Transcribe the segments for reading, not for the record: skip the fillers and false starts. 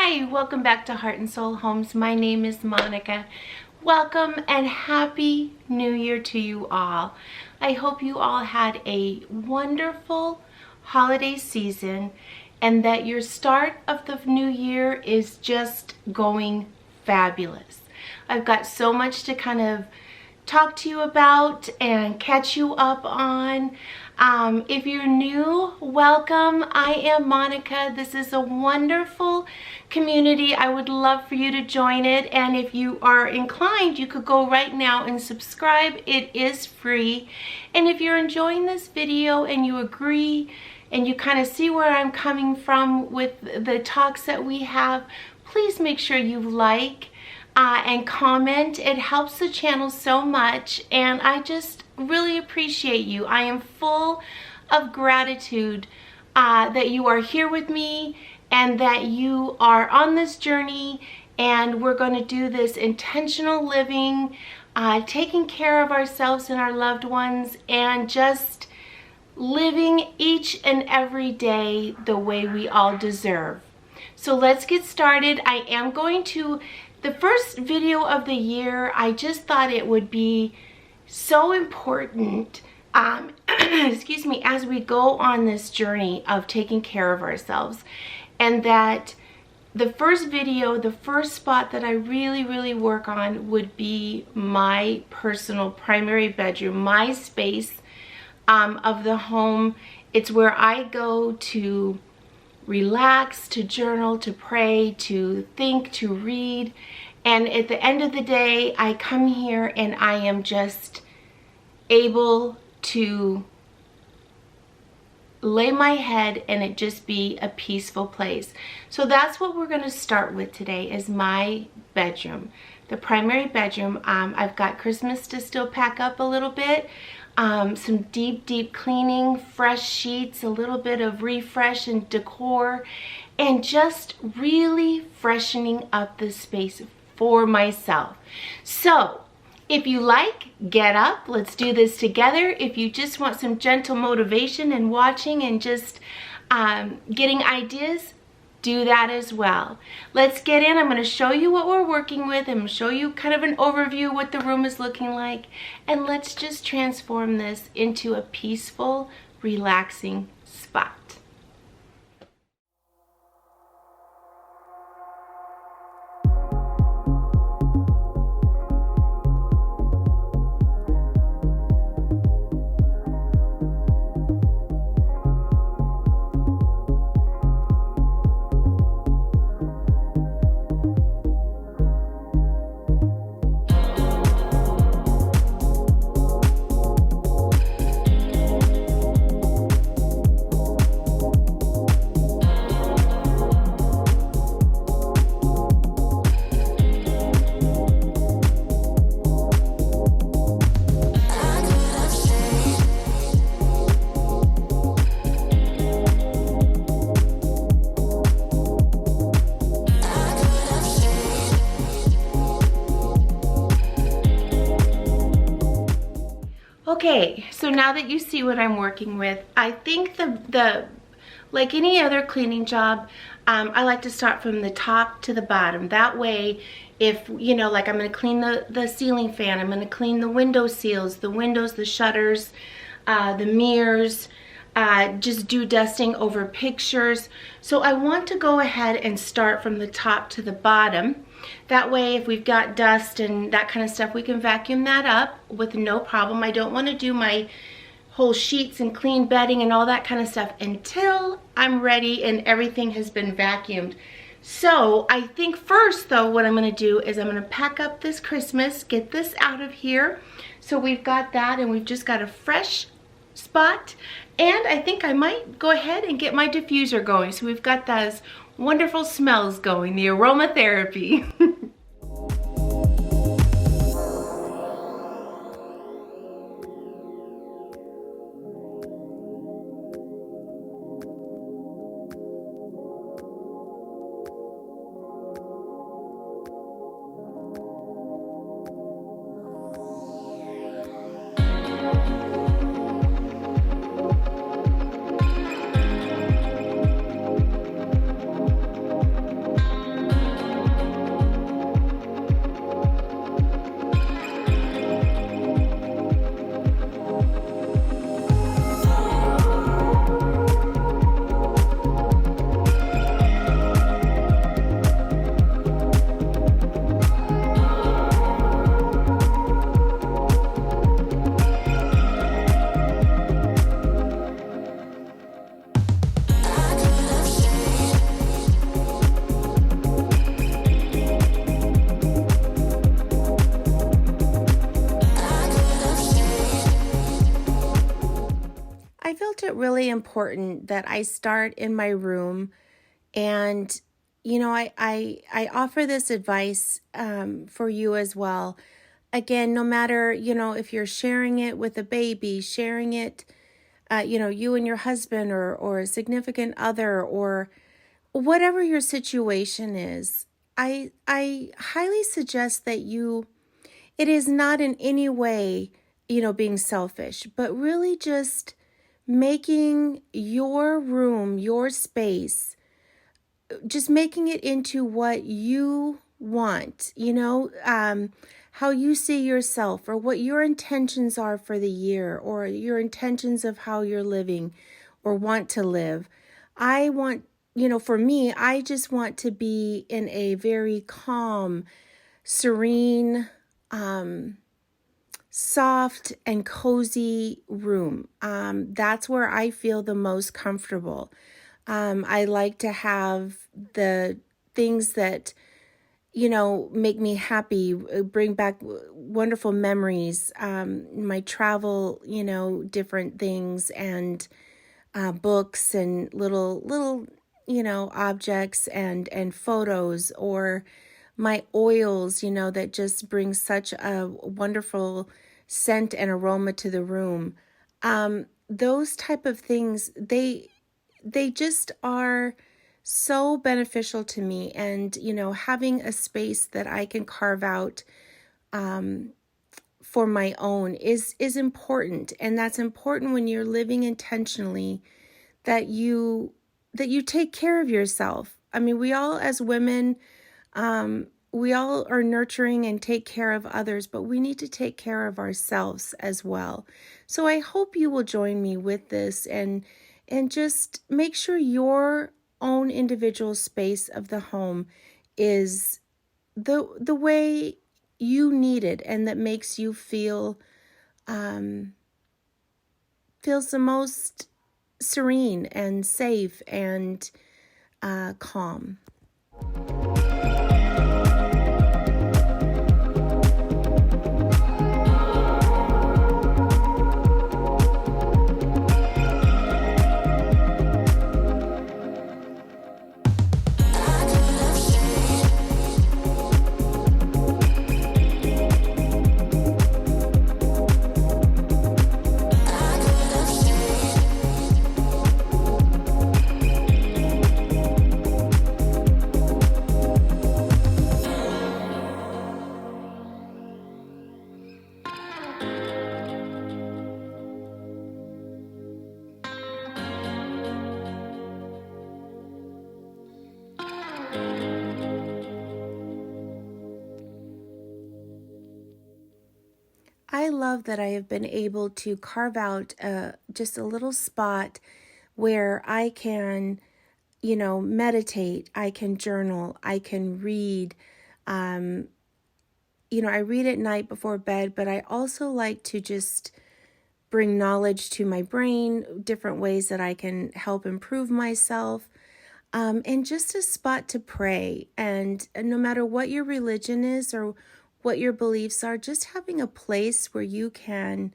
Hi, welcome back to Heart and Soul Homes. My name is Monica. Welcome and Happy New Year to you all. I hope you all had a wonderful holiday season and that your start of the new year is just going fabulous. I've got so much to kind of talk to you about and catch you up on. If you're new, welcome. I am Monica. This is a wonderful community. I would love for you to join it, and if you are inclined, you could go right now and subscribe. It is free. And if you're enjoying this video and you agree and you kind of see where I'm coming from with the talks that we have, please make sure you like and comment. It helps the channel so much, and I just really appreciate you. I am full of gratitude that you are here with me and that you are on this journey, and we're going to do this intentional living, taking care of ourselves and our loved ones, and just living each and every day the way we all deserve. So let's get started. I am going to the first video of the year. I just thought it would be so important, excuse me, as we go on this journey of taking care of ourselves, and that the first video, the first spot that I really work on would be my personal primary bedroom, my space of the home. It's where I go to relax, to journal, to pray, to think, to read. And at the end of the day, I come here and I am just able to lay my head and it just be a peaceful place. So that's what we're going to start with today, is my bedroom, the primary bedroom. I've got Christmas to still pack up a little bit. Some deep cleaning, fresh sheets, a little bit of refresh and decor, and just really freshening up the space for myself. So if you like, get up, let's do this together. If you just want some gentle motivation and watching and just getting ideas, do that as well. Let's get in. I'm going to show you what we're working with. I'm going to show you kind of an overview of what the room is looking like, and let's just transform this into a peaceful, relaxing spot. Okay, so now that you see what I'm working with, I think like any other cleaning job, I like to start from the top to the bottom. That way, if, you know, like I'm going to clean the ceiling fan, I'm going to clean the window seals, the windows, the shutters, the mirrors, just do dusting over pictures. So I want to go ahead and start from the top to the bottom. That way, if we've got dust and that kind of stuff, we can vacuum that up with no problem. I don't want to do my whole sheets and clean bedding and all that kind of stuff until I'm ready and everything has been vacuumed. So I think first, though, what I'm going to do is I'm going to pack up this Christmas, get this out of here. So we've got that, and we've just got a fresh spot. And I think I might go ahead and get my diffuser going. So we've got those wonderful smells going, the aromatherapy. it really important that I start in my room. And, I offer this advice for you as well. Again, no matter, if you're sharing it with a baby, sharing it, you and your husband or a significant other, or whatever your situation is, I highly suggest that it is not in any way, being selfish, but really just making your room, your space, just making it into what you want, how you see yourself, or what your intentions are for the year, or your intentions of how you're living or want to live. I want, for me, I just want to be in a very calm, serene, soft and cozy room. That's where I feel the most comfortable. I like to have the things that, make me happy, bring back wonderful memories, my travel, different things, and books and little, objects and photos, or my oils, that just bring such a wonderful scent and aroma to the room. Those type of things, they just are so beneficial to me. And, having a space that I can carve out for my own is important. And that's important when you're living intentionally, that you take care of yourself. I mean, we all, as women, we all are nurturing and take care of others, but we need to take care of ourselves as well. So I hope you will join me with this and just make sure your own individual space of the home is the way you need it, and that makes you feels the most serene and safe and calm. I love that I have been able to carve out just a little spot where I can, meditate, I can journal, I can read. I read at night before bed, but I also like to just bring knowledge to my brain, different ways that I can help improve myself, and just a spot to pray. And no matter what your religion is or what your beliefs are, just having a place where you can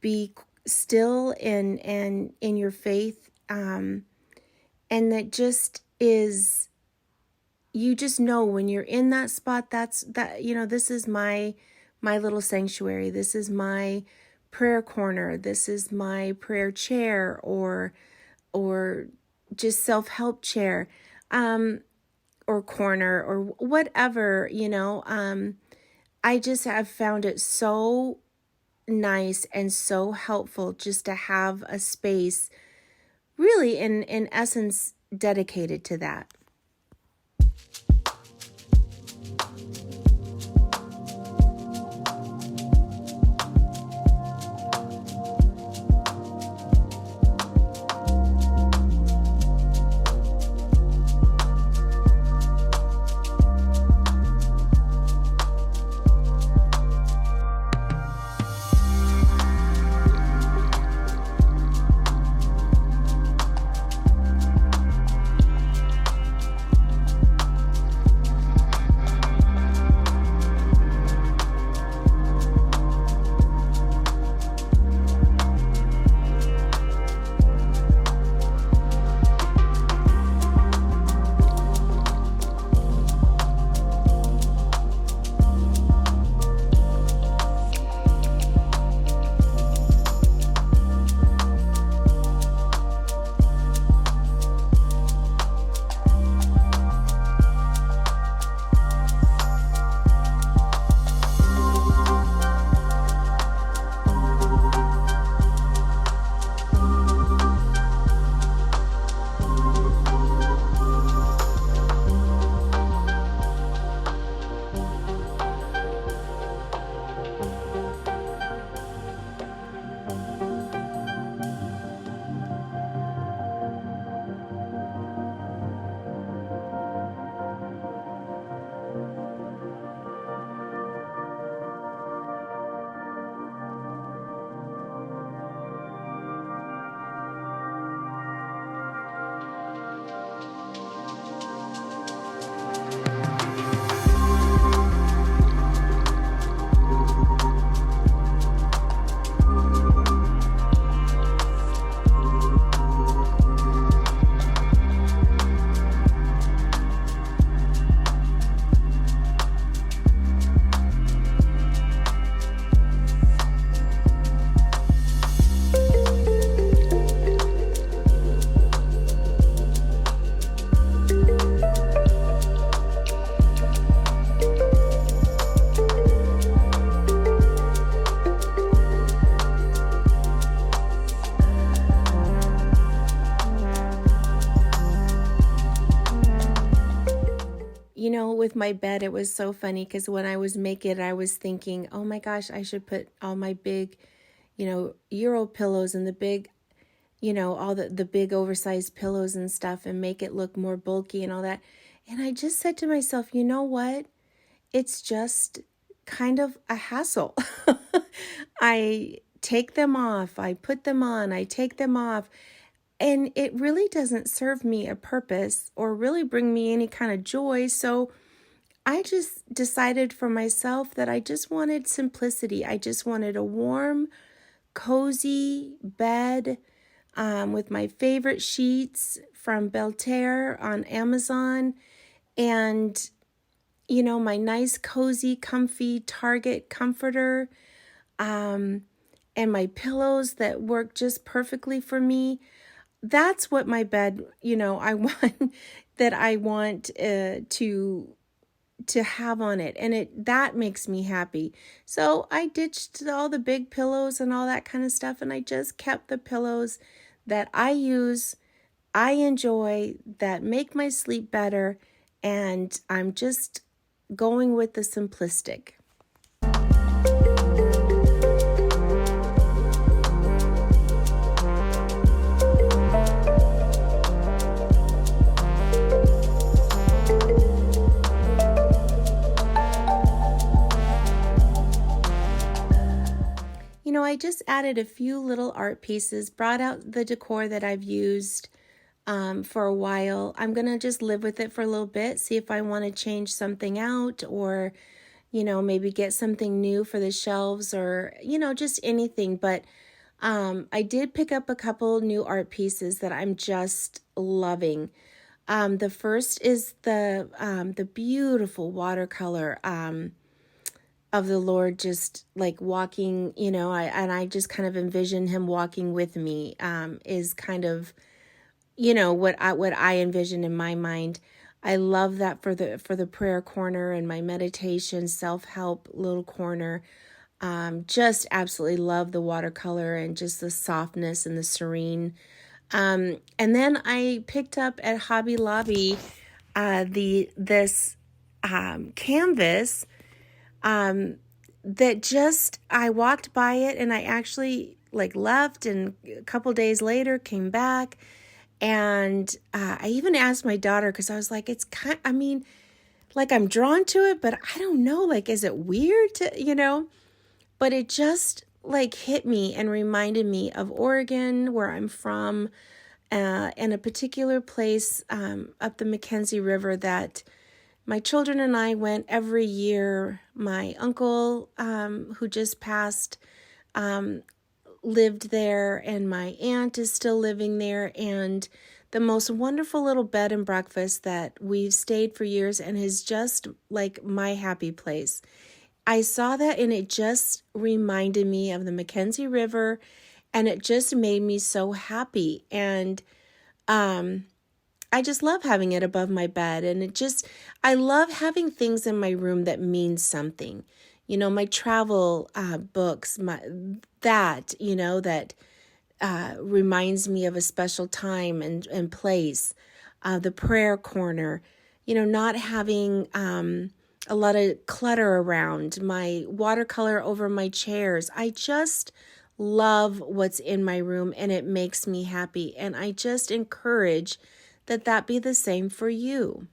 be still in your faith, and that just is, you just know when you're in that spot, this is my little sanctuary. This is my prayer corner. This is my prayer chair, or just self-help chair, or corner, or whatever, I just have found it so nice and so helpful just to have a space really in essence dedicated to that. with my bed, it was so funny because when I was making it, I was thinking, oh my gosh, I should put all my big, Euro pillows and the big, all the big oversized pillows and stuff and make it look more bulky and all that. And I just said to myself, you know what? It's just kind of a hassle. I take them off, I put them on, I take them off. And it really doesn't serve me a purpose or really bring me any kind of joy. So I just decided for myself that I just wanted simplicity. I just wanted a warm, cozy bed with my favorite sheets from Belterre on Amazon. And, my nice, cozy, comfy Target comforter. And my pillows that work just perfectly for me. That's what my bed, I want, that I want to have on it. And that makes me happy. So I ditched all the big pillows and all that kind of stuff. And I just kept the pillows that I use, I enjoy, that make my sleep better. And I'm just going with the simplistic. I just added a few little art pieces, brought out the decor that I've used for a while. I'm going to just live with it for a little bit, see if I want to change something out or, maybe get something new for the shelves or, just anything. But I did pick up a couple new art pieces that I'm just loving. The first is the beautiful watercolor of the Lord just like walking, I just kind of envision him walking with me, is kind of, what I envision in my mind. I love that for the prayer corner and my meditation, self-help little corner. Just absolutely love the watercolor and just the softness and the serene. And then I picked up at Hobby Lobby, this canvas, that just, I walked by it and I actually left, and a couple days later came back, and I even asked my daughter, because I was like, it's I'm drawn to it, but I don't know, is it weird to, but it just hit me and reminded me of Oregon, where I'm from, and a particular place up the Mackenzie River that my children and I went every year. My uncle, who just passed, lived there, and my aunt is still living there, and the most wonderful little bed and breakfast that we've stayed for years and is just my happy place. I saw that and it just reminded me of the Mackenzie River, and it just made me so happy. And I just love having it above my bed, and I love having things in my room that mean something. My travel books, that reminds me of a special time and place. The prayer corner, not having a lot of clutter around, my watercolor over my chairs. I just love what's in my room, and it makes me happy. And I just encourage that be the same for you.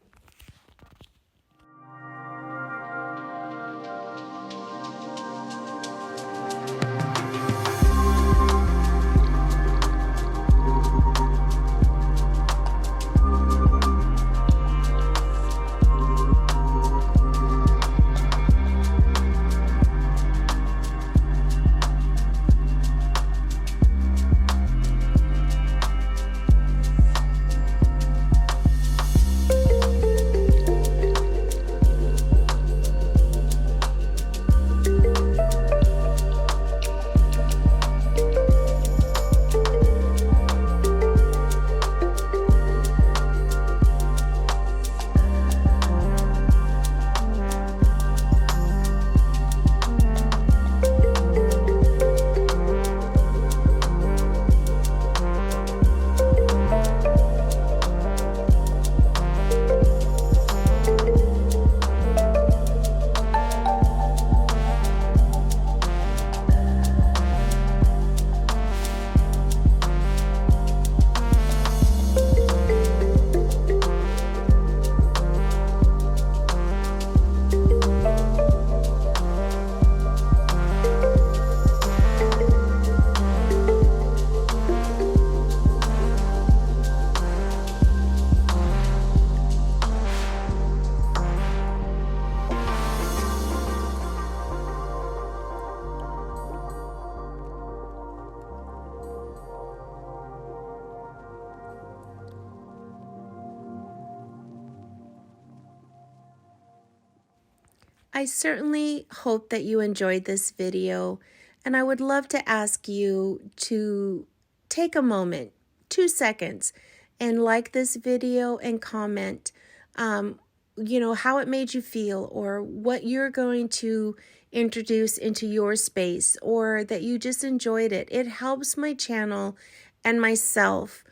I certainly hope that you enjoyed this video, and I would love to ask you to take a moment, 2 seconds, and like this video and comment, how it made you feel or what you're going to introduce into your space or that you just enjoyed it. It helps my channel and myself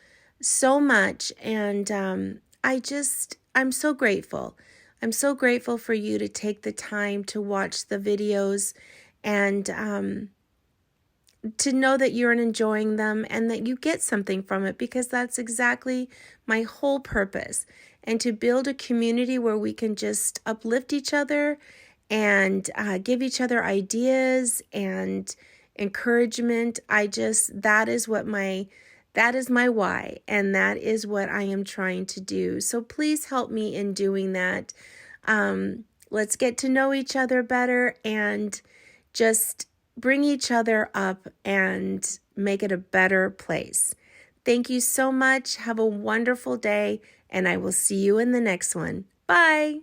so much, and I'm so grateful. I'm so grateful for you to take the time to watch the videos and to know that you're enjoying them and that you get something from it, because that's exactly my whole purpose. And to build a community where we can just uplift each other and give each other ideas and encouragement. That is my why, and that is what I am trying to do. So please help me in doing that. Let's get to know each other better and just bring each other up and make it a better place. Thank you so much. Have a wonderful day, and I will see you in the next one. Bye.